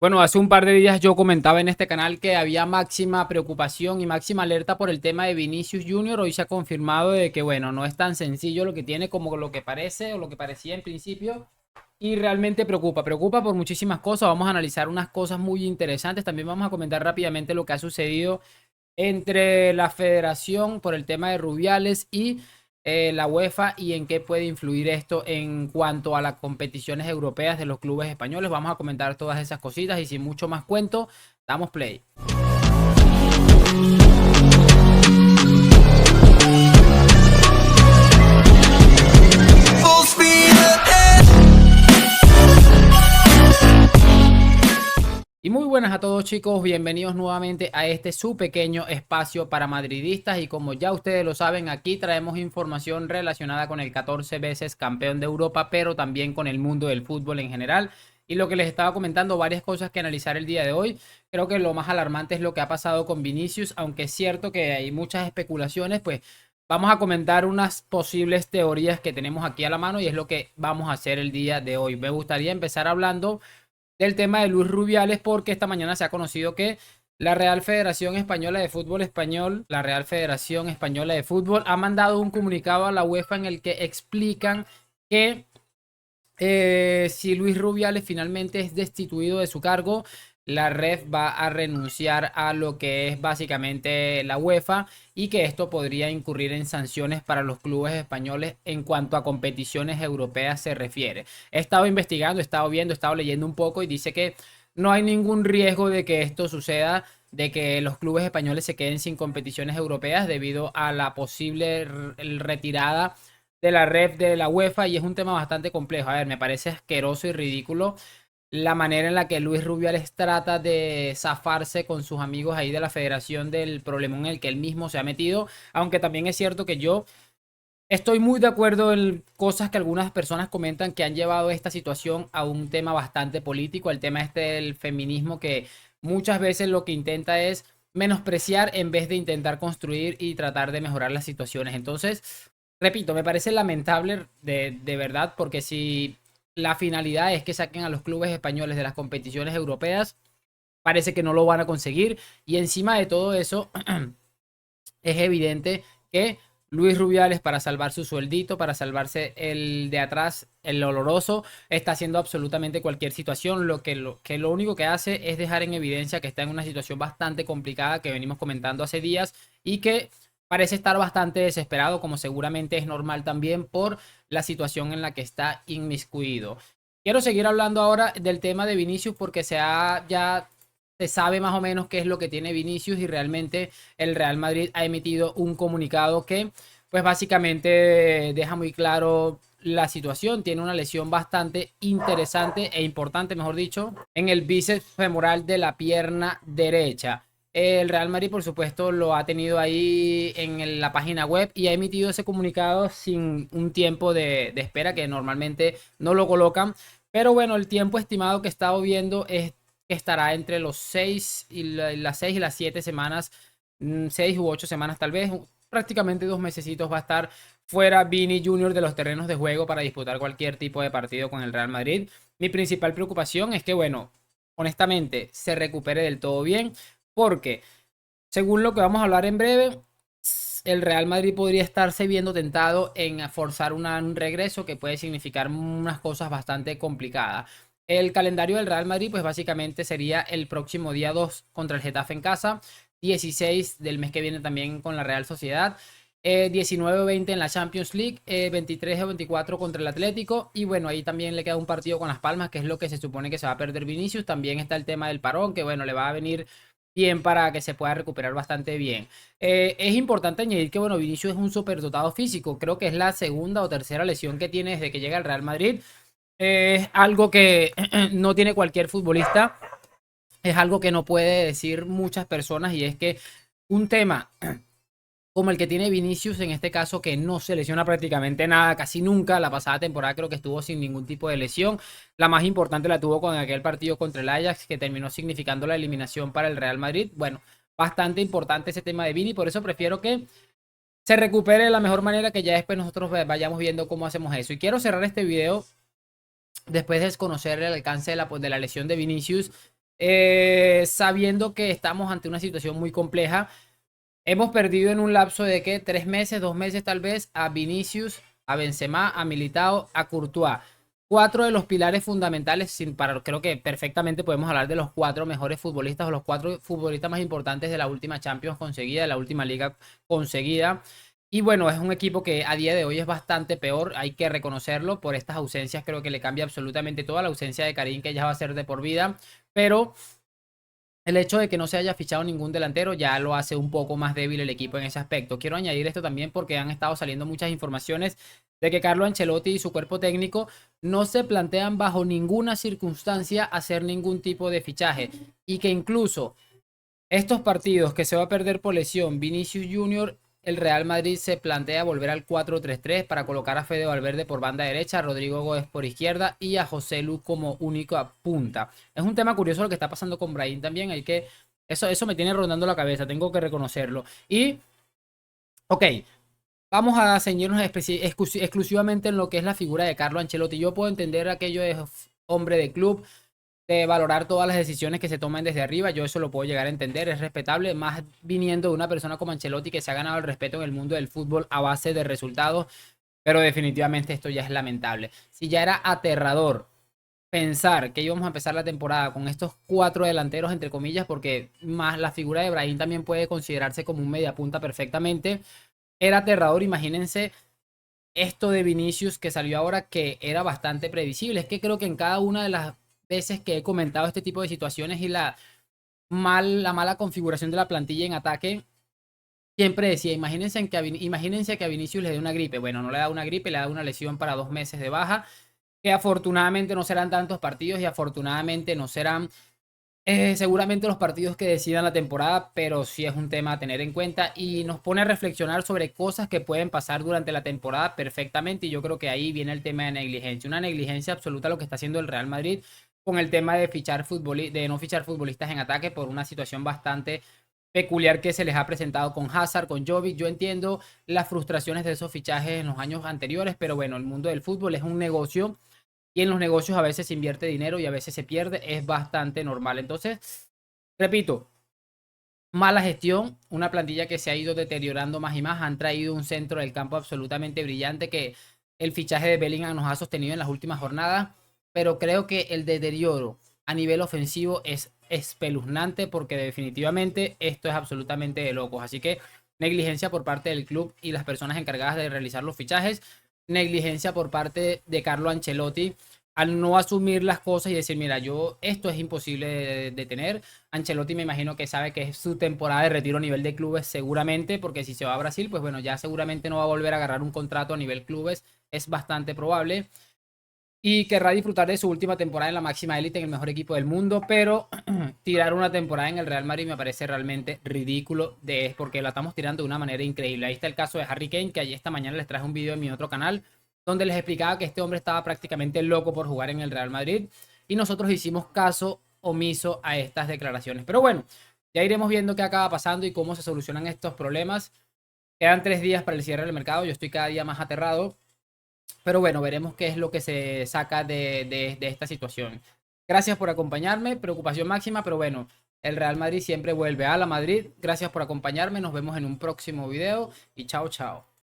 Bueno, hace un par de días yo comentaba en este canal que había máxima preocupación y máxima alerta por el tema de Vinicius Junior. Hoy se ha confirmado de que, bueno, no es tan sencillo lo que tiene como lo que parece o lo que parecía en principio. Y realmente preocupa por muchísimas cosas. Vamos a analizar unas cosas muy interesantes. También vamos a comentar rápidamente lo que ha sucedido entre la federación por el tema de Rubiales y la UEFA y en qué puede influir esto en cuanto a las competiciones europeas de los clubes españoles. Vamos a comentar todas esas cositas y sin mucho más cuento, damos play. Y muy buenas a todos chicos, bienvenidos nuevamente a este su pequeño espacio para madridistas y como ya ustedes lo saben, aquí traemos información relacionada con el 14 veces campeón de Europa, pero también con el mundo del fútbol en general. Y lo que les estaba comentando, varias cosas que analizar el día de hoy. Creo que lo más alarmante es lo que ha pasado con Vinicius, aunque es cierto que hay muchas especulaciones, pues vamos a comentar unas posibles teorías que tenemos aquí a la mano y es lo que vamos a hacer el día de hoy. Me gustaría empezar hablando del tema de Luis Rubiales porque esta mañana se ha conocido que la Real Federación Española de Fútbol Español, la Real Federación Española de Fútbol, ha mandado un comunicado a la UEFA en el que explican que si Luis Rubiales finalmente es destituido de su cargo, la Ref va a renunciar a lo que es básicamente la UEFA y que esto podría incurrir en sanciones para los clubes españoles en cuanto a competiciones europeas se refiere. He estado investigando, he estado viendo, he estado leyendo un poco y dice que no hay ningún riesgo de que esto suceda, de que los clubes españoles se queden sin competiciones europeas debido a la posible retirada de la red de la UEFA y es un tema bastante complejo. A ver, me parece asqueroso y ridículo la manera en la que Luis Rubiales trata de zafarse con sus amigos ahí de la federación del problema en el que él mismo se ha metido, aunque también es cierto que yo estoy muy de acuerdo en cosas que algunas personas comentan que han llevado esta situación a un tema bastante político, el tema este del feminismo que muchas veces lo que intenta es menospreciar en vez de intentar construir y tratar de mejorar las situaciones. Entonces, repito, me parece lamentable de verdad porque si la finalidad es que saquen a los clubes españoles de las competiciones europeas, parece que no lo van a conseguir y encima de todo eso es evidente que Luis Rubiales, para salvar su sueldito, para salvarse el de atrás, el oloroso, está haciendo absolutamente cualquier situación. Lo único que hace es dejar en evidencia que está en una situación bastante complicada que venimos comentando hace días y que parece estar bastante desesperado, como seguramente es normal también por la situación en la que está inmiscuido. Quiero seguir hablando ahora del tema de Vinicius porque ya se sabe más o menos qué es lo que tiene Vinicius y realmente el Real Madrid ha emitido un comunicado que pues básicamente deja muy claro la situación. Tiene una lesión bastante interesante e importante, mejor dicho, en el bíceps femoral de la pierna derecha. El Real Madrid, por supuesto, lo ha tenido ahí en la página web y ha emitido ese comunicado sin un tiempo de espera que normalmente no lo colocan. Pero bueno, el tiempo estimado que he estado viendo es que estará entre los 6 y las 6 y las 7 semanas, 6 u 8 semanas tal vez, prácticamente 2 mesecitos va a estar fuera Vini Junior de los terrenos de juego para disputar cualquier tipo de partido con el Real Madrid. Mi principal preocupación es que, bueno, honestamente, se recupere del todo bien, porque según lo que vamos a hablar en breve, el Real Madrid podría estarse viendo tentado en forzar un regreso que puede significar unas cosas bastante complicadas. El calendario del Real Madrid, pues básicamente sería el próximo día 2 contra el Getafe en casa, 16 del mes que viene también con la Real Sociedad, 19 o 20 en la Champions League, 23 o 24 contra el Atlético y bueno, ahí también le queda un partido con Las Palmas, que es lo que se supone que se va a perder Vinicius. También está el tema del parón, que bueno, le va a venir bien para que se pueda recuperar bastante bien. Es importante añadir que, bueno, Vinicius es un superdotado físico. Creo que es la segunda o tercera lesión que tiene desde que llega al Real Madrid. Es algo que no tiene cualquier futbolista. Es algo que no puede decir muchas personas y es que un tema como el que tiene Vinicius en este caso, que no se lesiona prácticamente nada, casi nunca. La pasada temporada creo que estuvo sin ningún tipo de lesión. La más importante la tuvo con aquel partido contra el Ajax, que terminó significando la eliminación para el Real Madrid. Bueno, bastante importante ese tema de Vini, por eso prefiero que se recupere de la mejor manera, que ya después nosotros vayamos viendo cómo hacemos eso. Y quiero cerrar este video después de conocer el alcance de la lesión de Vinicius. sabiendo que estamos ante una situación muy compleja. Hemos perdido en un lapso de ¿qué? 3 meses, 2 meses tal vez, a Vinicius, a Benzema, a Militao, a Courtois. Cuatro de los pilares fundamentales, creo que perfectamente podemos hablar de los cuatro mejores futbolistas o los cuatro futbolistas más importantes de la última Champions conseguida, de la última liga conseguida. Y bueno, es un equipo que a día de hoy es bastante peor, hay que reconocerlo por estas ausencias. Creo que le cambia absolutamente toda la ausencia de Karim, que ya va a ser de por vida, pero el hecho de que no se haya fichado ningún delantero ya lo hace un poco más débil el equipo en ese aspecto. Quiero añadir esto también porque han estado saliendo muchas informaciones de que Carlo Ancelotti y su cuerpo técnico no se plantean bajo ninguna circunstancia hacer ningún tipo de fichaje y que incluso estos partidos que se va a perder por lesión, Vinicius Junior, el Real Madrid se plantea volver al 4-3-3 para colocar a Fede Valverde por banda derecha, a Rodrigo Gómez por izquierda y a José Lu como único punta. Es un tema curioso lo que está pasando con Brahim también. Eso me tiene rondando la cabeza, tengo que reconocerlo. Y, ok, vamos a ceñirnos exclusivamente en lo que es la figura de Carlo Ancelotti. Yo puedo entender aquello de hombre de club, de valorar todas las decisiones que se toman desde arriba. Yo eso lo puedo llegar a entender, es respetable, más viniendo de una persona como Ancelotti que se ha ganado el respeto en el mundo del fútbol a base de resultados, pero definitivamente esto ya es lamentable. Si ya era aterrador pensar que íbamos a empezar la temporada con estos cuatro delanteros, entre comillas, porque más la figura de Brahim también puede considerarse como un mediapunta perfectamente, era aterrador. Imagínense esto de Vinicius que salió ahora, que era bastante previsible. Es que creo que en cada una de las veces que he comentado este tipo de situaciones y la mala configuración de la plantilla en ataque, siempre decía, imagínense que a Vinicius le dé una gripe. Bueno, no le da una gripe, le da una lesión para 2 meses de baja, que afortunadamente no serán tantos partidos y afortunadamente no serán seguramente los partidos que decidan la temporada, pero sí es un tema a tener en cuenta y nos pone a reflexionar sobre cosas que pueden pasar durante la temporada perfectamente. Y yo creo que ahí viene el tema de negligencia, una negligencia absoluta lo que está haciendo el Real Madrid con el tema de no fichar futbolistas en ataque por una situación bastante peculiar que se les ha presentado con Hazard, con Jovic. Yo entiendo las frustraciones de esos fichajes en los años anteriores, pero bueno, el mundo del fútbol es un negocio y en los negocios a veces se invierte dinero y a veces se pierde, es bastante normal. Entonces, repito, mala gestión, una plantilla que se ha ido deteriorando más y más, han traído un centro del campo absolutamente brillante que el fichaje de Bellingham nos ha sostenido en las últimas jornadas, pero creo que el deterioro a nivel ofensivo es espeluznante porque definitivamente esto es absolutamente de locos. Así que negligencia por parte del club y las personas encargadas de realizar los fichajes, negligencia por parte de Carlo Ancelotti al no asumir las cosas y decir, mira, esto es imposible de tener. Ancelotti me imagino que sabe que es su temporada de retiro a nivel de clubes seguramente, porque si se va a Brasil, pues bueno, ya seguramente no va a volver a agarrar un contrato a nivel clubes, es bastante probable. Y querrá disfrutar de su última temporada en la máxima élite en el mejor equipo del mundo, pero tirar una temporada en el Real Madrid me parece realmente ridículo, porque la estamos tirando de una manera increíble. Ahí está el caso de Harry Kane, que ayer esta mañana les traje un video en mi otro canal, donde les explicaba que este hombre estaba prácticamente loco por jugar en el Real Madrid, y nosotros hicimos caso omiso a estas declaraciones. Pero bueno, ya iremos viendo qué acaba pasando y cómo se solucionan estos problemas. Quedan 3 días para el cierre del mercado, yo estoy cada día más aterrado. Pero bueno, veremos qué es lo que se saca de esta situación. Gracias por acompañarme, preocupación máxima, pero bueno, el Real Madrid siempre vuelve a la Madrid. Gracias por acompañarme, nos vemos en un próximo video y chao, chao.